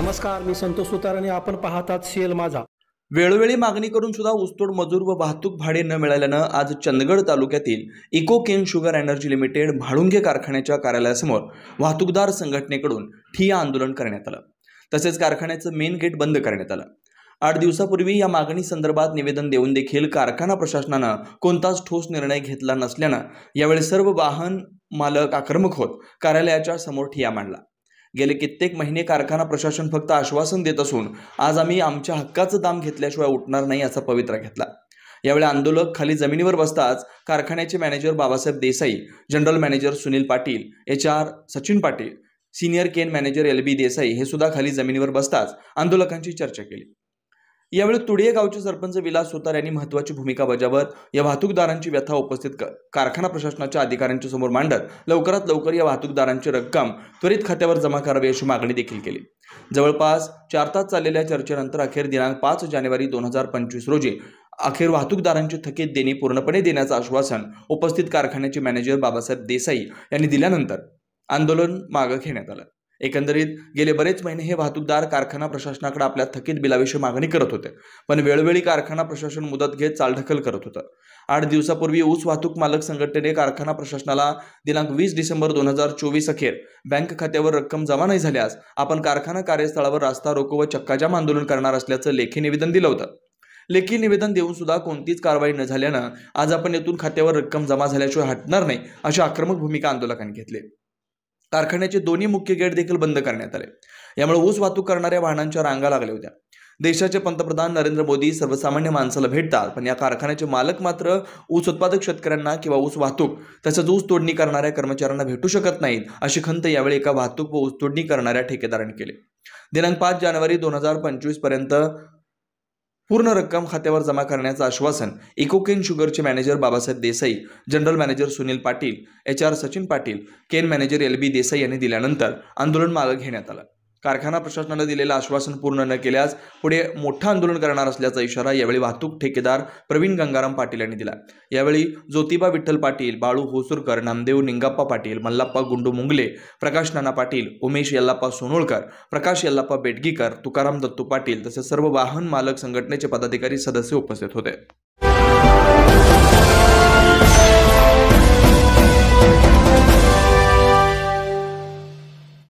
नमस्कार, मी संतोष सुतार आणि आपण पाहतात सीएल माझा। वेळोवेळी मागणी करून सुद्धा ऊसतोड मजूर व वाहतूक भाडे न मिळाल्यानं आज चंदगड तालुक्यातील eco cane sugar energy limited Mhalunge कारखान्याच्या कार्यालयासमोर वाहतूकदार संघटनेकडून ठिय्या आंदोलन करण्यात आलं। तसेच कारखान्याचं मेन गेट बंद करण्यात आलं। 8 दिवसापूर्वी या मागणी संदर्भात निवेदन देऊन देखील कारखाना प्रशासनानं कोणताच ठोस निर्णय घेतला नसल्यानं यावेळी सर्व वाहन मालक आक्रमक होत कार्यालयाच्या समोर ठिय्या मांडला। गेले कित्येक महिने कारखाना प्रशासन फक्त आश्वासन देत असून आज आम्ही आमच्या हक्काचं दाम घेतल्याशिवाय उठणार नाही असा पवित्रा घेतला। यावेळी आंदोलक खाली जमिनीवर बसताच कारखान्याचे manager Babasaheb Desai, general manager Sunil Patil, HR Sachin Patil, senior cane manager LB Desai हे सुद्धा खाली जमिनीवर बसताच आंदोलकांची चर्चा केली। यावेळी तुडिये गावचे सरपंच विलास सुतार यांनी महत्त्वाची भूमिका बजावत या वाहतूकदारांची व्यथा उपस्थित कारखाना प्रशासनाच्या अधिकाऱ्यांच्या समोर मांडत लवकरात लवकर या वाहतूकदारांची रक्कम त्वरित खात्यावर जमा करावी अशी मागणी देखील केली। जवळपास 4 तास चाललेल्या चर्चेनंतर अखेर दिनांक 5 जानेवारी 2025 रोजी अखेर वाहतूकदारांची थकीत देणी पूर्णपणे देण्याचं आश्वासन उपस्थित कारखान्याचे मॅनेजर बाबासाहेब देसाई यांनी दिल्यानंतर आंदोलन मागे घेण्यात आलं। एकंदरीत गेले बरेच महिने हे वाहतूकदार कारखाना प्रशासनाकडे आपल्या थकीत बिलाविषयी मागणी करत होते, पण वेळोवेळी कारखाना प्रशासन मुदत घेत चालढकल करत होतं। 8 दिवसापूर्वी ऊस वाहतूक मालक संघटनेने कारखाना प्रशासनाला दिनांक 20 डिसेंबर 2024 अखेर बँक खात्यावर रक्कम जमा नाही झाल्यास आपण कारखाना कार्यस्थळावर रास्ता रोको व चक्काजाम आंदोलन करणार असल्याचं लेखी निवेदन दिलं होतं। लेखी निवेदन देऊन सुद्धा कोणतीच कारवाई न झाल्यानं आज आपण येथून खात्यावर रक्कम जमा झाल्याशिवाय हटणार नाही अशी आक्रमक भूमिका आंदोलकांनी घेतली। कारखान्याचे दोन्ही मुख्य गेट देखील बंद करण्यात आले। यामुळे ऊस वाहतूक करणाऱ्या वाहनांच्या रांगा लागल्या होत्या। देशाचे पंतप्रधान नरेंद्र मोदी सर्वसामान्य माणसाला भेटतात, पण या कारखान्याचे मालक मात्र ऊस उत्पादक शेतकऱ्यांना किंवा ऊस वाहतूक तसंच ऊस तोडणी करणाऱ्या कर्मचाऱ्यांना भेटू शकत नाहीत अशी खंत यावेळी एका वाहतूक व ऊस तोडणी करणाऱ्या ठेकेदारांनी केली। दिनांक 5 जानेवारी 2025 पर्यंत पूर्ण रक्कम खात्यावर जमा करण्याचं आश्वासन इको केन शुगरचे manager Babasaheb Desai, general manager Sunil Patil, HR Sachin Patil, cane manager LB Desai यांनी दिल्यानंतर आंदोलन मागे घेण्यात आलं। कारखाना प्रशासनाने दिलेलं आश्वासन पूर्ण न केल्यास पुढे मोठं आंदोलन करणार असल्याचा इशारा यावेळी वाहतूक ठेकेदार प्रवीण गंगाराम पाटील यांनी दिला। यावेळी ज्योतिबा विठ्ठल पाटील, बाळू होसुरकर, नामदेव निंगाप्पा पाटील, मल्लाप्पा गुंडू मुंगले, प्रकाश नाना पाटील, उमेश यल्लाप्पा सोनोळकर, प्रकाश यल्लाप्पा बेटगीकर, तुकाराम दत्तू पाटील तसेच सर्व वाहन मालक संघटनेचे पदाधिकारी सदस्य उपस्थित होते।